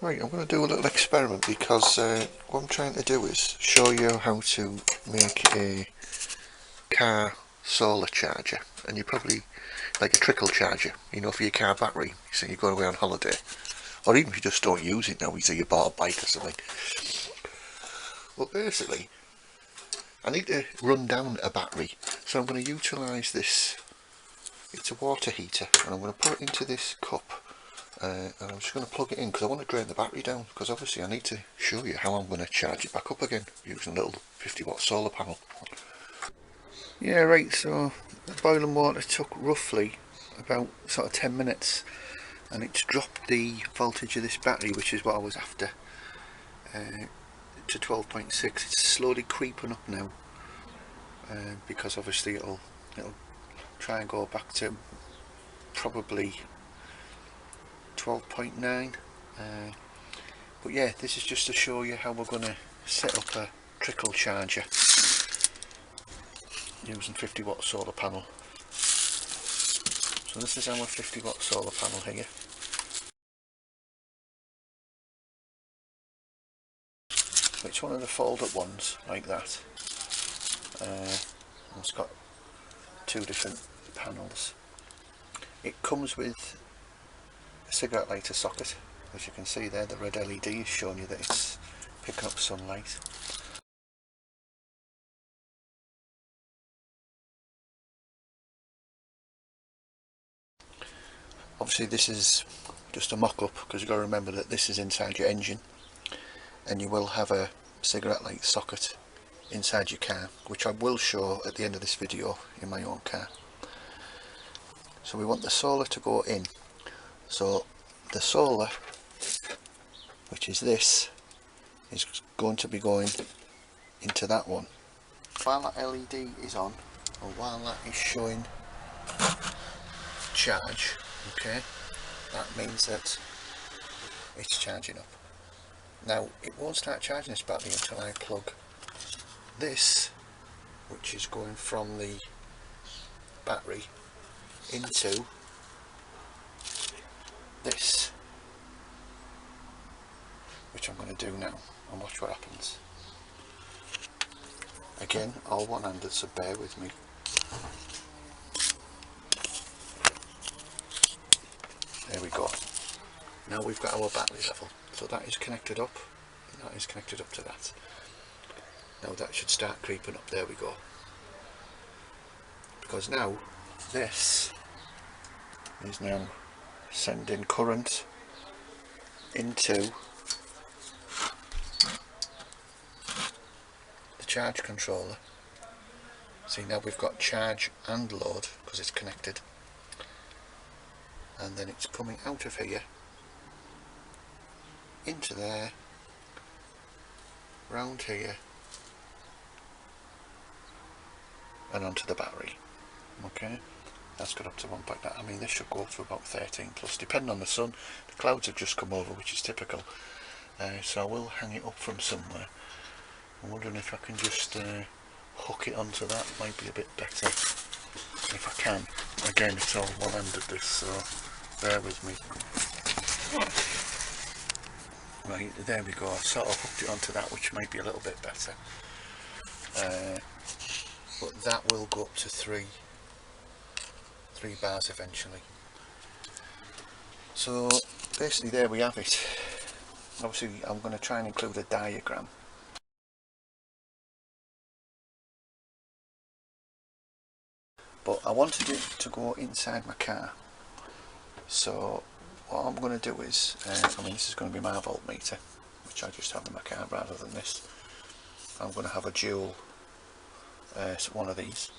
Right, I'm going to do a little experiment because what I'm trying to do is show you how to make a car solar charger, and you probably like a trickle charger, you know, for your car battery. So you're going away on holiday, or even if you just don't use it now, you say you bought a bike or something. Well, basically, I need to run down a battery, so I'm going to utilise this. It's a water heater, and I'm going to put it into this cup. And I'm just going to plug it in because I want to drain the battery down, because obviously I need to show you how I'm going to charge it back up again using a little 50-watt solar panel. Yeah, right, so the boiling water took roughly about sort of 10 minutes, and it's dropped the voltage of this battery, which is what I was after, to 12.6. It's slowly creeping up now, because obviously it'll try and go back to probably 12.9. But yeah, this is just to show you how we're going to set up a trickle charger using 50-watt solar panel. So this is our 50-watt solar panel here. So it's one of the fold-up ones like that. It's got two different panels. It comes with a cigarette lighter socket. As you can see there, the red LED is showing you that it's picking up sunlight. Obviously this is just a mock-up, because you've got to remember that this is inside your engine, and you will have a cigarette light socket inside your car, which I will show at the end of this video in my own car. So we want the solar to go in, so the solar, which is this, is going to be going into that one. While that LED is on, or while that is showing charge, okay, that means that it's charging up. Now it won't start charging this battery until I plug this, which is going from the battery, into this, which I'm going to do now, and watch what happens. Again, all one-handed, so bear with me. There we go. Now we've got our battery level, so that is connected up, and that is connected up to that. Now that should start creeping up. There we go. Because now this is now sending current into the charge controller. See, now we've got charge and load because it's connected, and then it's coming out of here into there, round here, and onto the battery. Okay, that's got up to 1.9. I mean, this should go up to about 13 plus, depending on the sun. The clouds have just come over, which is typical. So I will hang it up from somewhere. I'm wondering if I can just hook it onto that. Might be a bit better if I can. Again, it's all one-handed this, so bear with me. Right, there we go. I sort of hooked it onto that, which might be a little bit better. But that will go up to 3 bars eventually. So basically there we have it. Obviously I'm going to try and include a diagram. But I wanted it to go inside my car. So what I'm going to do is, I mean, this is going to be my voltmeter, which I just have in my car rather than this. I'm going to have a dual, one of these,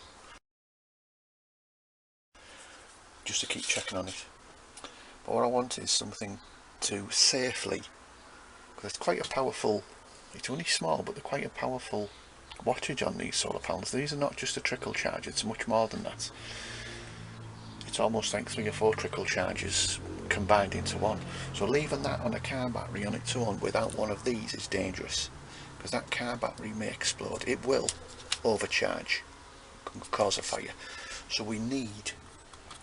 just to keep checking on it. But what I want is something to safely, because it's quite a powerful, it's only small, but they're quite a powerful wattage on these solar panels. These are not just a trickle charge, it's much more than that. It's almost like 3 or 4 trickle charges combined into one. So leaving that on a car battery on its own without one of these is dangerous, because that car battery may explode. It will overcharge, cause a fire. So we need,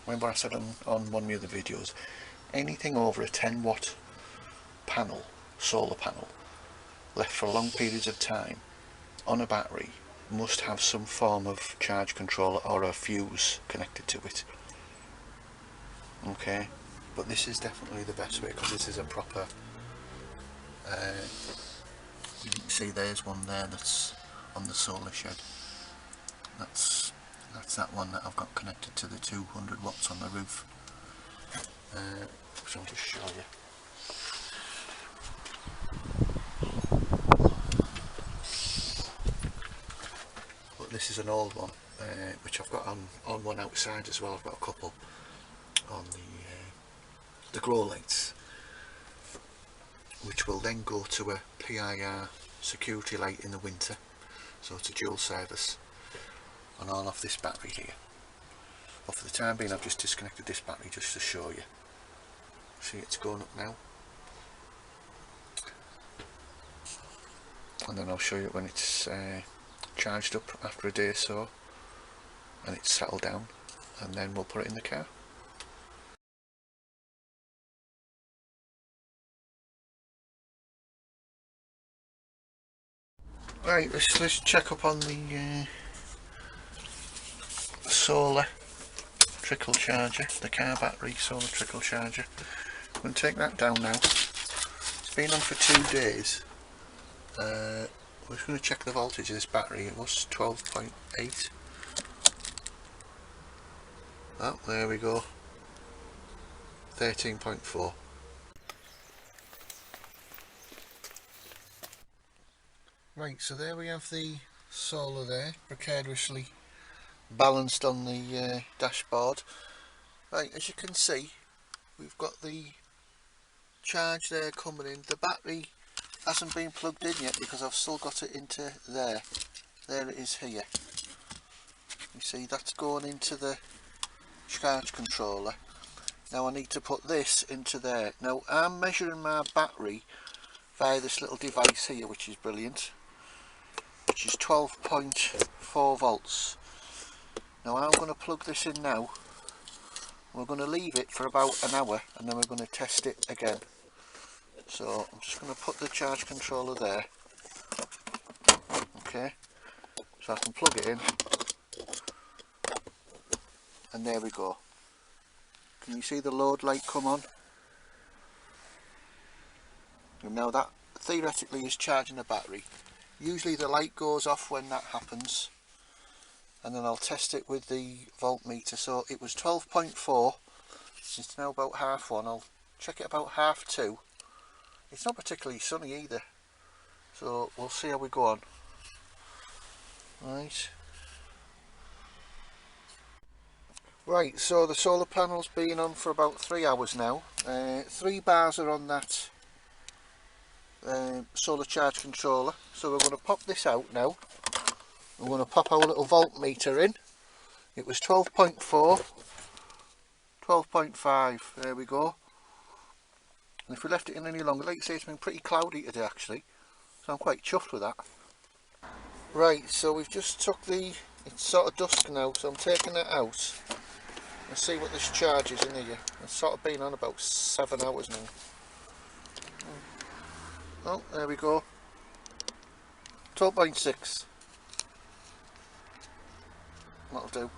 remember I said on one of the other videos, anything over a 10-watt panel solar panel left for long periods of time on a battery must have some form of charge controller or a fuse connected to it. Okay, but this is definitely the best way because this is a proper you can see there's one there that's on the solar shed. That's that one that I've got connected to the 200 watts on the roof. So I'll just show you. But this is an old one, which I've got on one outside as well. I've got a couple on the grow lights, which will then go to a PIR security light in the winter, so it's a dual service on all of this battery here. But for the time being I've just disconnected this battery just to show you. See, it's going up now, and then I'll show you when it's charged up after a day or so and it's settled down, and then we'll put it in the car. Right, let's check up on the solar trickle charger, the car battery solar trickle charger. I'm going to take that down now. It's been on for 2 days. We're just going to check the voltage of this battery. It was 12.8. Oh, there we go. 13.4. Right, so there we have the solar there, precariously balanced on the dashboard. Right, as you can see, we've got the charge there coming in. The battery hasn't been plugged in yet because I've still got it into there. There it is here. You see, that's going into the charge controller. Now I need to put this into there. Now I'm measuring my battery via this little device here, which is brilliant, which is 12.4 volts. Now I'm going to plug this in now. We're going to leave it for about an hour and then we're going to test it again. So I'm just going to put the charge controller there. Okay, so I can plug it in, and there we go. Can you see the load light come on? And now that theoretically is charging the battery. Usually the light goes off when that happens, and then I'll test it with the voltmeter. So it was 12.4, it's now about 1:30. I'll check it about 2:30. It's not particularly sunny either, so we'll see how we go on. Right, so the solar panel's been on for about 3 hours now. 3 bars are on that solar charge controller, so we're going to pop this out now. We're going to pop our little voltmeter in. It was 12.4, 12.5, there we go. And if we left it in any longer, like I say, it's been pretty cloudy today actually, so I'm quite chuffed with that. Right, so we've just took it's sort of dusk now, so I'm taking it out and see what this charge is in here. It's sort of been on about 7 hours now. Oh, there we go. 12.6. That'll do.